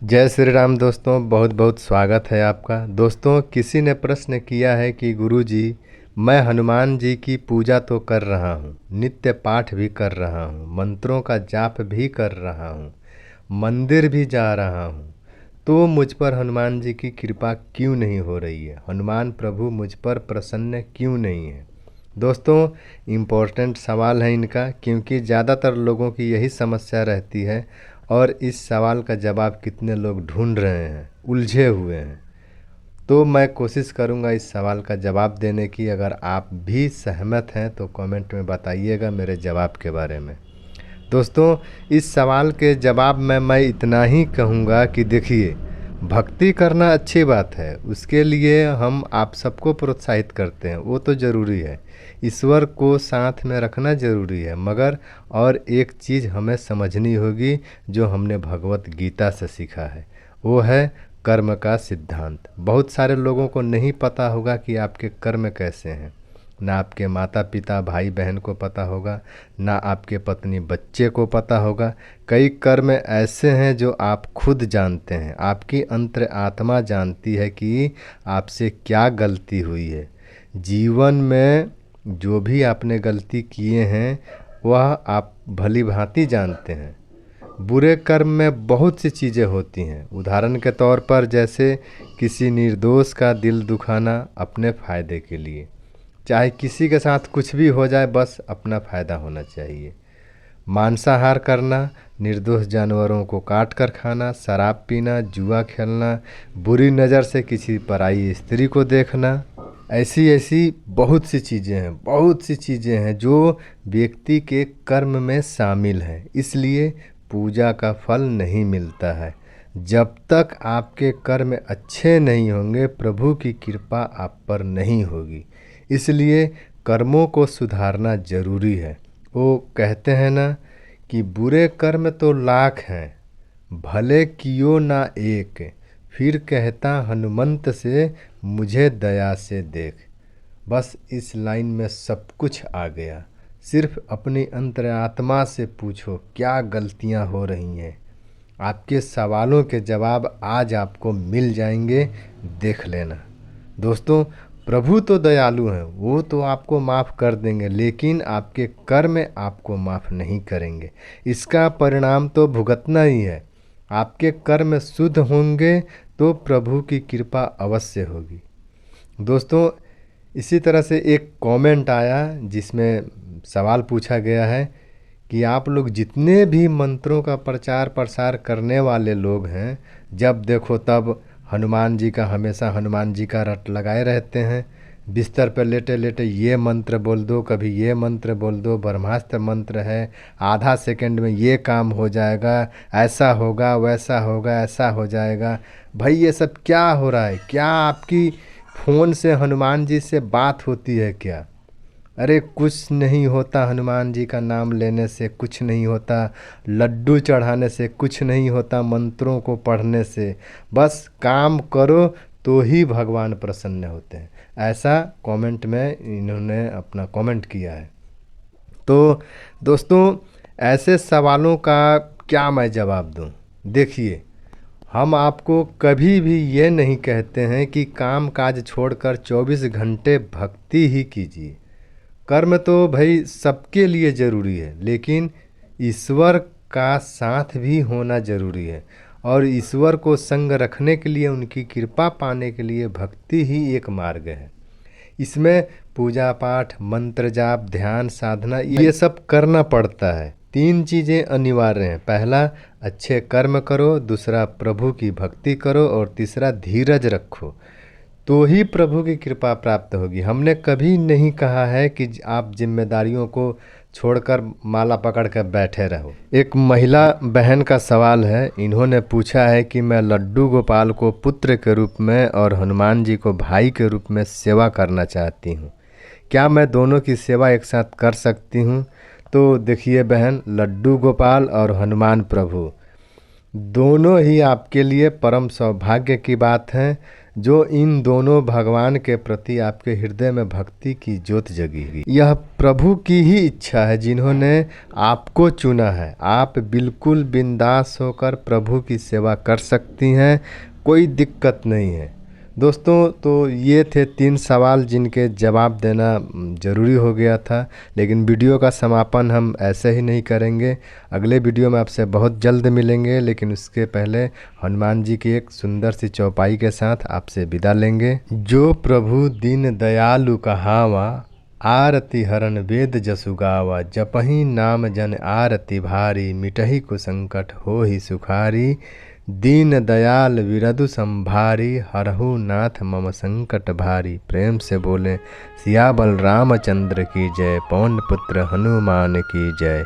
जय श्री राम दोस्तों, बहुत बहुत स्वागत है आपका। दोस्तों, किसी ने प्रश्न किया है कि गुरुजी, मैं हनुमान जी की पूजा तो कर रहा हूँ, नित्य पाठ भी कर रहा हूँ, मंत्रों का जाप भी कर रहा हूँ, मंदिर भी जा रहा हूँ, तो मुझ पर हनुमान जी की कृपा क्यों नहीं हो रही है? हनुमान प्रभु मुझ पर प्रसन्न क्यों नहीं है? दोस्तों, इम्पोर्टेंट सवाल है इनका, क्योंकि ज़्यादातर लोगों की यही समस्या रहती है और इस सवाल का जवाब कितने लोग ढूंढ रहे हैं, उलझे हुए हैं। तो मैं कोशिश करूंगा इस सवाल का जवाब देने की। अगर आप भी सहमत हैं तो कमेंट में बताइएगा मेरे जवाब के बारे में। दोस्तों, इस सवाल के जवाब में मैं इतना ही कहूँगा कि देखिए, भक्ति करना अच्छी बात है, उसके लिए हम आप सबको प्रोत्साहित करते हैं, वो तो ज़रूरी है। ईश्वर को साथ में रखना ज़रूरी है, मगर और एक चीज़ हमें समझनी होगी जो हमने भगवत गीता से सीखा है, वो है कर्म का सिद्धांत। बहुत सारे लोगों को नहीं पता होगा कि आपके कर्म कैसे हैं। ना आपके माता पिता भाई बहन को पता होगा, ना आपके पत्नी बच्चे को पता होगा। कई कर्म ऐसे हैं जो आप खुद जानते हैं, आपकी अंतर आत्मा जानती है कि आपसे क्या गलती हुई है। जीवन में जो भी आपने गलती किए हैं वह आप भली भांति जानते हैं। बुरे कर्म में बहुत सी चीज़ें होती हैं। उदाहरण के तौर पर जैसे किसी निर्दोष का दिल दुखाना अपने फ़ायदे के लिए, चाहे किसी के साथ कुछ भी हो जाए, बस अपना फ़ायदा होना चाहिए। मांसाहार करना, निर्दोष जानवरों को काट कर खाना, शराब पीना, जुआ खेलना, बुरी नज़र से किसी पराई स्त्री को देखना, ऐसी ऐसी बहुत सी चीज़ें हैं, बहुत सी चीज़ें हैं जो व्यक्ति के कर्म में शामिल हैं। इसलिए पूजा का फल नहीं मिलता है। जब तक आपके कर्म अच्छे नहीं होंगे, प्रभु की कृपा आप पर नहीं होगी। इसलिए कर्मों को सुधारना ज़रूरी है। वो कहते हैं ना कि बुरे कर्म तो लाख हैं, भले कियो ना एक, फिर कहता हनुमंत से मुझे दया से देख। बस इस लाइन में सब कुछ आ गया। सिर्फ अपनी अंतरात्मा से पूछो क्या गलतियां हो रही हैं। आपके सवालों के जवाब आज आपको मिल जाएंगे, देख लेना। दोस्तों, प्रभु तो दयालु हैं, वो तो आपको माफ़ कर देंगे, लेकिन आपके कर्म आपको माफ़ नहीं करेंगे। इसका परिणाम तो भुगतना ही है। आपके कर्म शुद्ध होंगे तो प्रभु की कृपा अवश्य होगी। दोस्तों, इसी तरह से एक कमेंट आया जिसमें सवाल पूछा गया है कि आप लोग जितने भी मंत्रों का प्रचार प्रसार करने वाले लोग हैं, जब देखो तब हनुमान जी का, हमेशा हनुमान जी का रट लगाए रहते हैं। बिस्तर पर लेटे लेटे ये मंत्र बोल दो, कभी ये मंत्र बोल दो, ब्रह्मास्त्र मंत्र है, आधा सेकंड में ये काम हो जाएगा, ऐसा होगा, वैसा होगा, ऐसा हो जाएगा। भाई, ये सब क्या हो रहा है? क्या आपकी फ़ोन से हनुमान जी से बात होती है क्या? अरे कुछ नहीं होता, हनुमान जी का नाम लेने से कुछ नहीं होता, लड्डू चढ़ाने से कुछ नहीं होता, मंत्रों को पढ़ने से। बस काम करो तो ही भगवान प्रसन्न होते हैं। ऐसा कमेंट में इन्होंने अपना कमेंट किया है। तो दोस्तों, ऐसे सवालों का क्या मैं जवाब दूं? देखिए, हम आपको कभी भी ये नहीं कहते हैं कि काम काज छोड़कर 24 घंटे भक्ति ही कीजिए। कर्म तो भाई सबके लिए ज़रूरी है, लेकिन ईश्वर का साथ भी होना ज़रूरी है। और ईश्वर को संग रखने के लिए, उनकी कृपा पाने के लिए भक्ति ही एक मार्ग है। इसमें पूजा पाठ, मंत्र जाप, ध्यान, साधना, ये सब करना पड़ता है। 3 चीज़ें अनिवार्य हैं। पहला, अच्छे कर्म करो, दूसरा प्रभु की भक्ति करो, और तीसरा धीरज रखो, तो ही प्रभु की कृपा प्राप्त होगी। हमने कभी नहीं कहा है कि आप जिम्मेदारियों को छोड़कर माला पकड़ कर बैठे रहो। एक महिला बहन का सवाल है, इन्होंने पूछा है कि मैं लड्डू गोपाल को पुत्र के रूप में और हनुमान जी को भाई के रूप में सेवा करना चाहती हूँ, क्या मैं दोनों की सेवा एक साथ कर सकती हूँ? तो देखिए बहन, लड्डू गोपाल और हनुमान प्रभु दोनों ही आपके लिए परम सौभाग्य की बात है। जो इन दोनों भगवान के प्रति आपके हृदय में भक्ति की ज्योत जगी। यह प्रभु की ही इच्छा है जिन्होंने आपको चुना है। आप बिल्कुल बिंदास होकर प्रभु की सेवा कर सकती हैं, कोई दिक्कत नहीं है। दोस्तों, तो ये थे 3 सवाल जिनके जवाब देना ज़रूरी हो गया था, लेकिन वीडियो का समापन हम ऐसे ही नहीं करेंगे। अगले वीडियो में आपसे बहुत जल्द मिलेंगे, लेकिन उसके पहले हनुमान जी की एक सुंदर सी चौपाई के साथ आपसे विदा लेंगे। जो प्रभु दीन दयालु कहावा, आरती हरण वेद जसु गावा। जपहि नाम जन आरती भारी, मिटहि कुसंकट होहि सुखारी। दीन दयाल विरधु संभारी, हरहु नाथ मम संकट भारी। प्रेम से बोले सिया बल रामचंद्र की जय, पवन पुत्र हनुमान की जय।